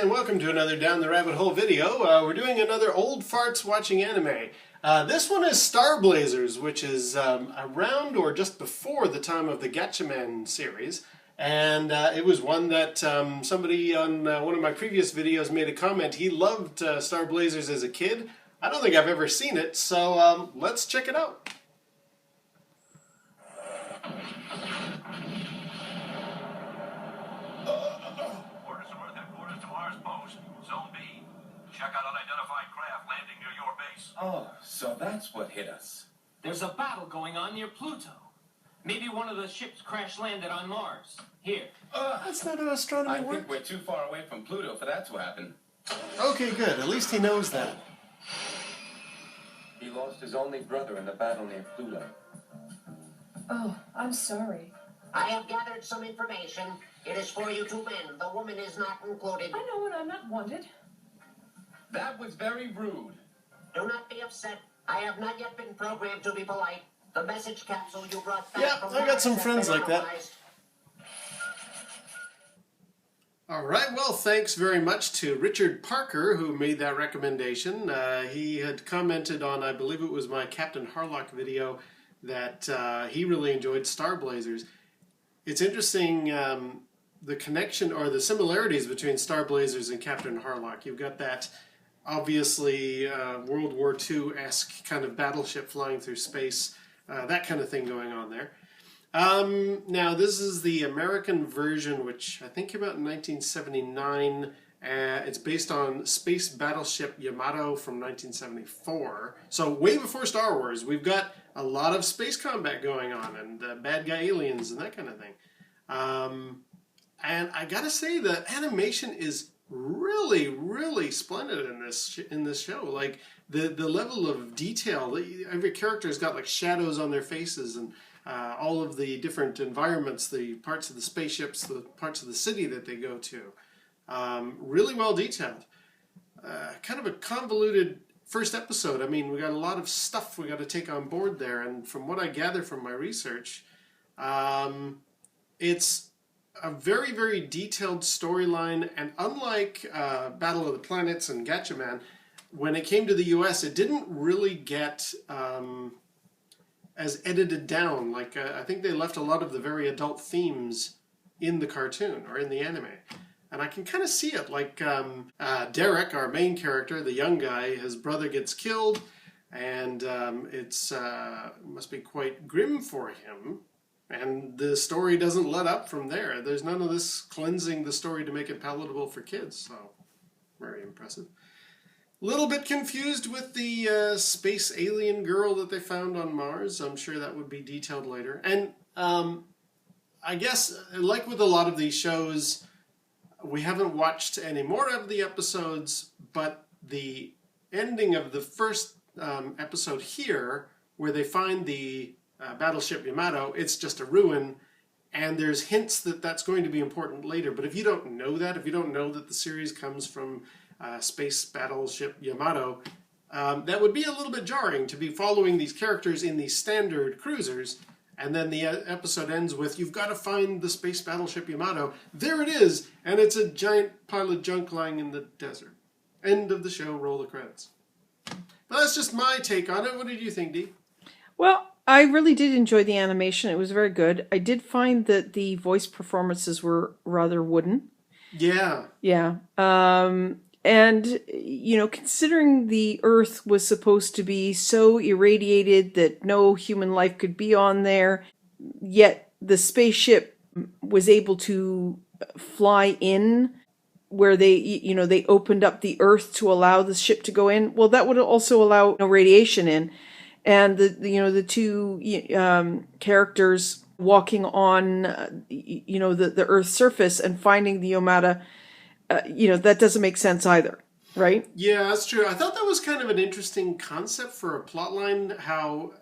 And welcome to another Down the Rabbit Hole video. We're doing another Old Farts Watching Anime. This one is Star Blazers, which is around or just before the time of the Gatchaman series. And it was one that somebody on one of my previous videos made a comment. He loved Star Blazers as a kid. I don't think I've ever seen it, so let's check it out. Check out unidentified craft landing near your base. Oh, so that's what hit us. There's a battle going on near Pluto. Maybe one of the ships crash landed on Mars. Here. That's not how astronomy works. I think we're too far away from Pluto for that to happen. Okay, good. At least he knows that. He lost his only brother in the battle near Pluto. Oh, I'm sorry. I have gathered some information. It is for you two men. The woman is not included. I know when I'm not wanted. That was very rude. Do not be upset. I have not yet been programmed to be polite. The message capsule you brought back Yeah, from I got some Mars friends has like been that. analyzed. Alright, well, thanks very much to Richard Parker, who made that recommendation. He had commented on, I believe it was my Captain Harlock video, that he really enjoyed Star Blazers. It's interesting, the connection or the similarities between Star Blazers and Captain Harlock. You've got that obviously World War II-esque kind of battleship flying through space, that kind of thing going on there. Now, this is the American version, which I think came out in 1979. It's based on Space Battleship Yamato from 1974. So way before Star Wars. We've got a lot of space combat going on and bad guy aliens and that kind of thing. And I gotta say, the animation is really splendid in this show. Like the level of detail. Every character's got like shadows on their faces and all of the different environments, the parts of the spaceships, the parts of the city that they go to. Really well detailed. Kind of a convoluted first episode. I mean, we got a lot of stuff we got to take on board there, and from what I gather from my research, it's a very detailed storyline, and unlike Battle of the Planets and Gatchaman, when it came to the US, it didn't really get as edited down. Like I think they left a lot of the very adult themes in the cartoon or in the anime. And I can kind of see it, like Derek, our main character, the young guy, his brother gets killed, and it must be quite grim for him. And the story doesn't let up from there. There's none of this cleansing the story to make it palatable for kids, so very impressive. A little bit confused with the space alien girl that they found on Mars. I'm sure that would be detailed later. And I guess, like with a lot of these shows, we haven't watched any more of the episodes, but the ending of the first episode here, where they find the Battleship Yamato, it's just a ruin, and there's hints that that's going to be important later. But if you don't know that, if you don't know that the series comes from Space Battleship Yamato, that would be a little bit jarring to be following these characters in these standard cruisers, and then the episode ends with, you've got to find the Space Battleship Yamato. There it is, and it's a giant pile of junk lying in the desert. End of the show, roll the credits. But that's just my take on it. What did you think, Dee? Well, I really did enjoy the animation. It was very good. I did find that the voice performances were rather wooden. Yeah. Yeah. And, you know, considering the Earth was supposed to be so irradiated that no human life could be on there, yet the spaceship was able to fly in where they, you know, they opened up the Earth to allow the ship to go in. Well, that would also allow no radiation in. And the two characters walking on the Earth's surface and finding the Yamato, that doesn't make sense either, right? Yeah, that's true. I thought that was kind of an interesting concept for a plotline.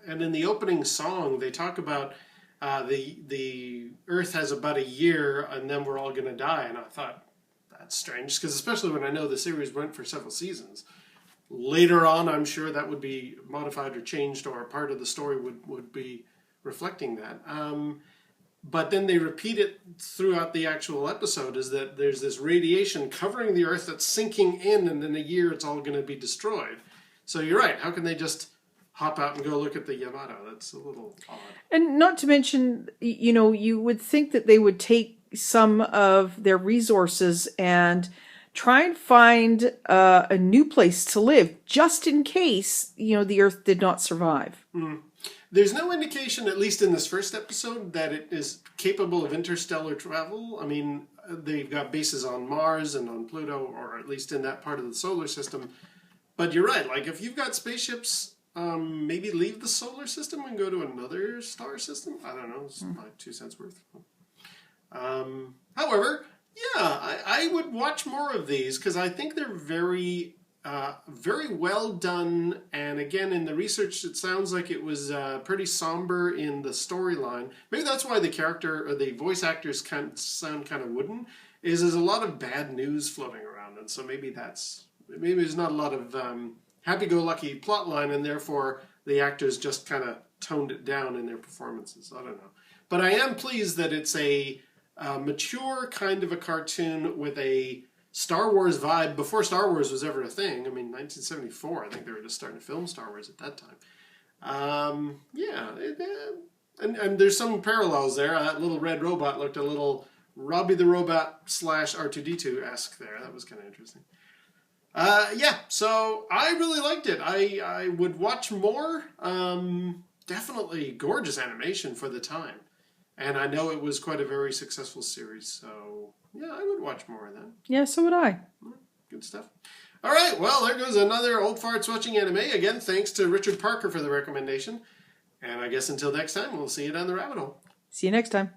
And in the opening song, they talk about the Earth has about a year, and then we're all going to die. And I thought that's strange, because especially when I know the series went for several seasons. Later on, I'm sure that would be modified or changed, or part of the story would be reflecting that. but then they repeat it throughout the actual episode, is that there's this radiation covering the Earth that's sinking in, and in a year it's all going to be destroyed. So you're right. How can they just hop out and go look at the Yamato? That's a little odd. And not to mention, you would think that they would take some of their resources and try and find a new place to live, just in case, the Earth did not survive. There's no indication, at least in this first episode, that it is capable of interstellar travel. I mean, they've got bases on Mars and on Pluto, or at least in that part of the solar system. But you're right, like if you've got spaceships, maybe leave the solar system and go to another star system? I don't know, it's my 2 cents worth. However, yeah, I would watch more of these because I think they're very well done. And again, in the research, it sounds like it was pretty somber in the storyline. Maybe that's why the character or the voice actors sound kind of wooden. There's a lot of bad news floating around, and so maybe there's not a lot of happy-go-lucky plotline, and therefore the actors just kind of toned it down in their performances. I don't know, but I am pleased that it's a mature kind of a cartoon with a Star Wars vibe before Star Wars was ever a thing. I mean, 1974, I think they were just starting to film Star Wars at that time. And there's some parallels there. That little red robot looked a little Robbie the Robot / R2-D2-esque there. That was kind of interesting. So I really liked it. I would watch more. Definitely gorgeous animation for the time. And I know it was quite a very successful series, so yeah, I would watch more of that. Yeah, so would I. Good stuff. All right, well, there goes another Old Farts Watching Anime. Again, thanks to Richard Parker for the recommendation. And I guess until next time, we'll see you down the rabbit hole. See you next time.